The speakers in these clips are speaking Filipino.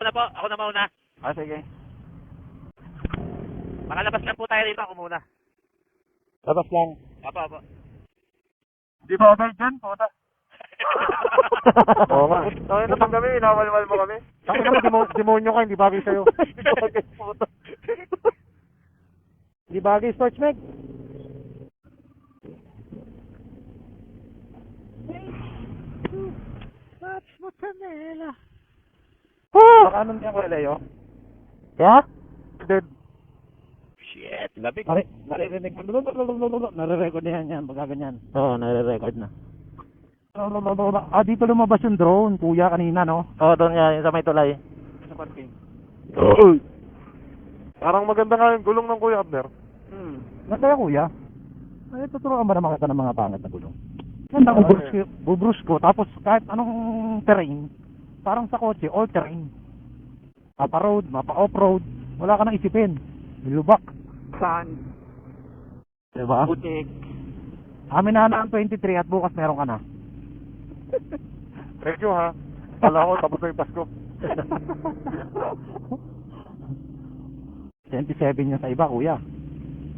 Ako na po, ako na mauna. Ah, sige. Makalabas lang po tayo rito, ako muna. Labas lang. Apo. Di ba okay dyan, puta? Oo nga. Tayo naman kami, inawal-wal mo kami. Tayo naman, demonyo ka, hindi bagay sa'yo. Hindi bagay, Sports Meg. That's mozzarella. Baka anong niya ko, Leo? Yeah? Dead. Shit, labig. Naririnig mo. Nare-record na yan, pagka ganyan. Oo, nare-record na. Ah, dito lumabas yung drone, kuya, kanina, no? Oo, doon nga, yung sa may tulay. Sa parking. Parang maganda nga yung gulong ng Kuya Abner. Nagkaya, kuya? Ay, tuturuan ba naman kita ng mga pangit na gulong? Ganda ko, bubrus ko, tapos kahit anong terrain, parang sa kotse, all terrain. Mapa-road, mapa-off-road, wala ka nang isipin. Nilubak. Saan? Diba? Butik. Amin na ang 23 at bukas meron ka na. Thank you ha. Kala ko tapos na yung Pasko. 27 yun sa iba, kuya.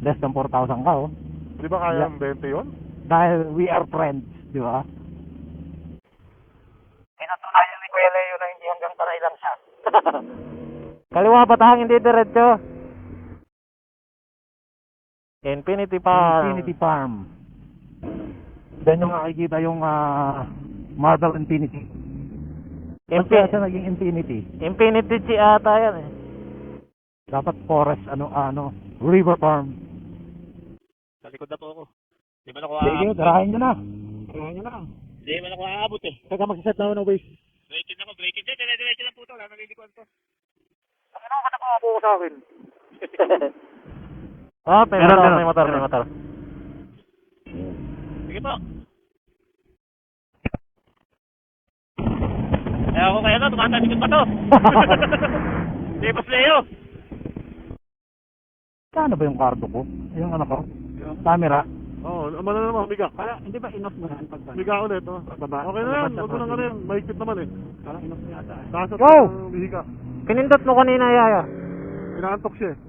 Less than 4,000 ka, oh. Di ba kaya ang 20 yun? Dahil we are friends, di ba? Pinatunayan ni Kuya Leo na hindi hanggang taray lang siya. Kaliwa patahang, hindi diretso. Infinity Farm. Infinity Farm. Then yung makikita yung Marble Infinity. Kaya siya naging Infinity. Infinity G ata yan eh. Dapat forest, River Farm. Sa likod na po ako. Di ba na ako Sige, aabot? tarahin nyo na. Tarahin nyo na. Di ba na ako aabot eh. Teka, magsiset na ako ng waste. Breaking ako, breaking. Dire-diretso lang po ito. Wala nalilikuan to. Ano ka na po sa akin? Oh, may motor. Sige po. Kaya ako kaya tumatalikod pa to. Di ba Leo? Kano ba yung cardo ko? Yung ko? Camera? Oo, oh, na naman, biga. Kaya, hindi ba enough mo yan? Biga ulit, oh. Okay na yan, huwag mo na rin. Mahigpit naman eh. Parang enough mo yata eh. Kasat Go! ng bihika. Pinindot mo kanina, Yaya. Inaantok siya eh.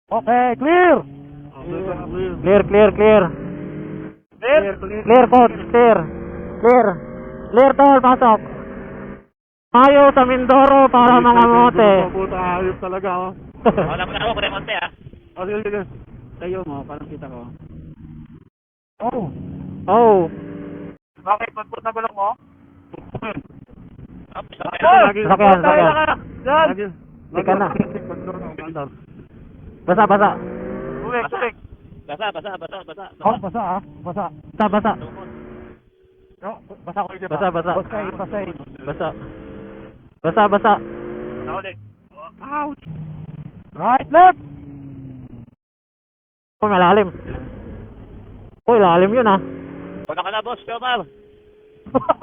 Okay, clear! Clear. Clear, coach. Clear, tol, pasok. Tayo sa Mindoro para mga mote. Puta, ayos talaga, oh. Wala mo na ako, kuremonte ah. Oh, sige. Tayo mo, parang kita ko. Oh. Bakit? Pagput na gulong mo? Sakyan. Lagi. Tika na. Pagdor. Basa. Tulik. Basa. Oh, basa ah. Basa. Basa. No, basa ko dito. Basa. Basa. Naulit. Ouch! Right, left! Oh, malalim. Uy, lalim yun ah. Wala ka na boss, Omar.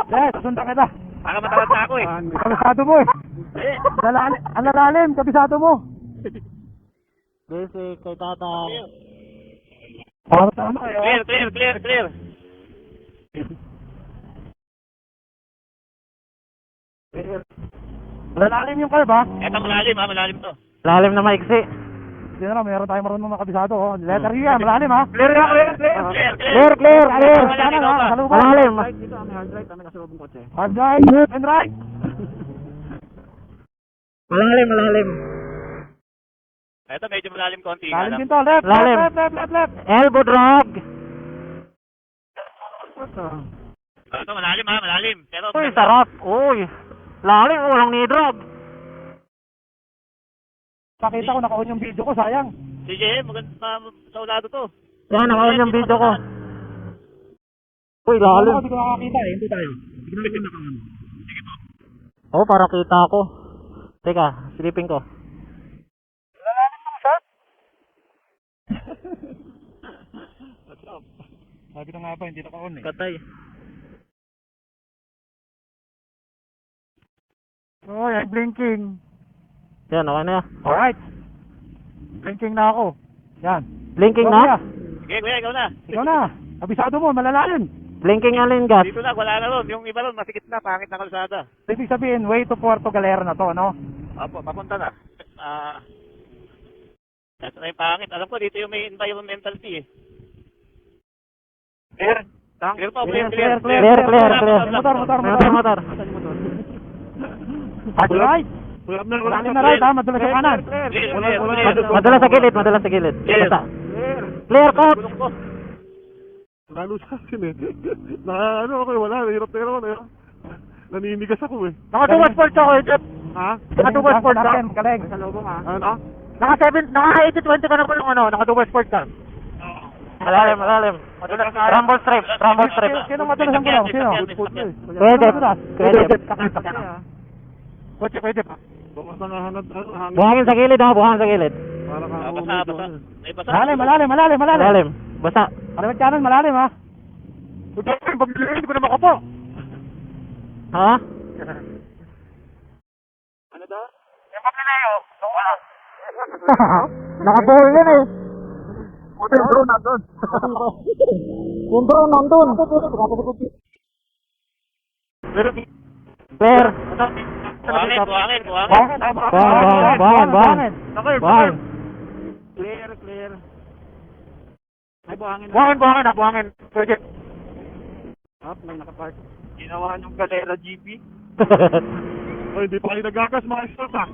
Yes, sundan kita. Para matalas na ako eh. Kabisado mo eh. Eh. Ang lalalim, kabisado mo. Basic kay tata. Para tama kayo. Clear. Lalalim yung curve ha. Eto malalim to. Lalim na maiksi. Hindi na, meron tayong marunong makabisado. Oh. Letter U yan, malalim ha. Clear. Sana ha, salubong. Malalim. Hard right, left and right. Malalim. Eto medyo malalim konti. Lalim din to, left. Lalim. Elbow drag. Eto malalim. Pero Uy, sarap. Uy. Lalim, walang ni drag. Pakita ko, naka-on yung video ko, sayang. sige, maganda saulado to. Yan, nakaon yung video ko. Uy, Alam lalim. ko, di ko nakakita eh, hindi tayo. Tignan ko naka-on. Oh, parang kita ako. Teka, silipin ko. Sabi na nga ba, hindi naka-on eh. Katay. Oh, yan, blinking. Yan, okay na yan. Alright. Blinking na ako. Yan. Blinking Ikaw, na? kuya. Sige, kuya, ikaw na. Ikaw na. Kabisado mo, malalalim. Blinking alin gas. Dito na, wala na ron. Yung iba ron, masikip na, pangit na kalsada. Ibig sabihin, way to Puerto Galera na to, no? Opo, papunta na. Ito na yung pangit. Alam ko, dito yung may environmental fee eh. Clear? Clear po, clear. Motor. Hard right. Wala na right, ha? Madulas sa kanan. Madalas sa gilid. Basta. Clear cut. Lalo sa akin eh. Ano ako eh, wala. Hirap na naman eh. Naninigas ako eh. Naka-2 sports ako, Jeff. Ha? Naka-2 sports ka. Kaleg. Ano? Naka-80-20 ka na po yung ano, naka-2 sports ka. Malalim. Rumble strip. Sino madalas ang gulong? Sino? Pwede. Pwede pa. Bukas na nga hanad. Buhangin sa gilid, ha? Buhangin sa gilid. Para ka Basa. May basa. Malalim. Basta. Kalimat kanan, malalim, ha? Hindi ko na makapo. Ha? Nakabuhol yan eh. Yung drone nandun. Clear. Buhangin. Buhangin. Clear. Ay, buhangin. Pwede. May nakapark. Ginawa niyong Galera GP. Ay, hindi pa kayo nagagas mga istos ah.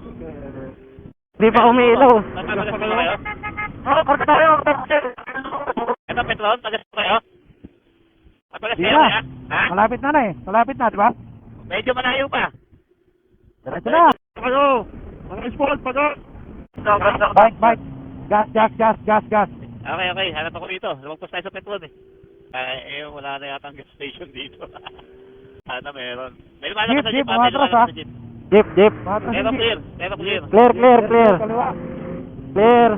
Di pa umiilaw. Tagas pa kayo? Karga tayo. Ito, Petron, tagas pa kayo? Tagas Di kayo na. ya? Ha? Malapit na, di ba? Medyo malayo pa. Diretso na. Kayo! Mga sport, pagod! Bike. Gas. Okay. Hanap ako dito. Lumagpas tayo sa Petron eh. Wala na yata ang gas station dito. Sana meron. May lumalabas sa Jeep, jeep. umatras, ha? Jeep. Jeep. Pero clear. Clear.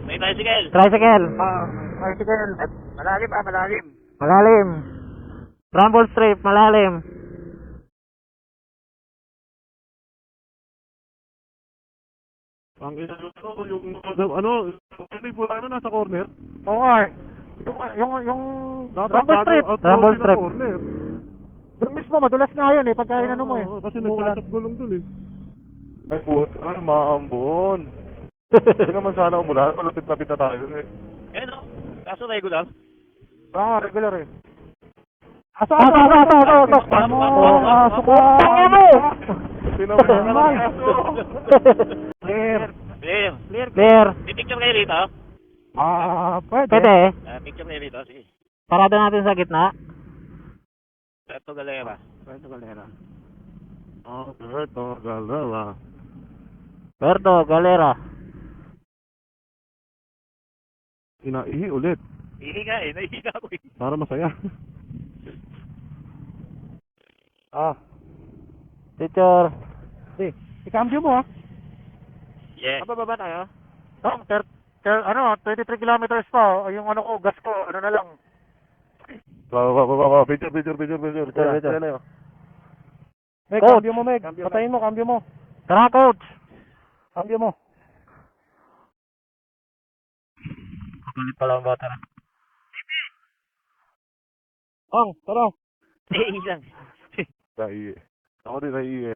May tricycle. Tricycle. Malalim. Rumble strip, malalim. Ang ina yung ano, hindi po ano nasa corner. Oo nga. Yung rumble strip. Rumble strip. Corner. Doon mismo, madulas nga yun eh, pagka inano mo eh. Kasi nagkasap gulong dun eh. Ay po, maambon. Hindi naman sana umulan, malapit-lapit na tayo eh. Kaso regular. Oo, regular eh. Aso. Suko. Pinaman Clear. May picture kayo rito? Pwede. Picture kayo rito, sige. Parada natin sa gitna. Puerto Galera. Puerto Galera. Inaihi ulit. Nahihiga ako eh. Para masaya. Teacher. I-cambio mo ha. Yeah. Baba tayo. 23 kilometers pa. Yung ano ko, gas ko, ano na lang. Picture. Kaya na yun. Meg, Coach. cambio mo, Meg. Patayin mo, cambio mo. Tara, coach. Cambio mo. Kapalit pala ang bata na. Tara. Isang. Naihi. Ako din naihi eh.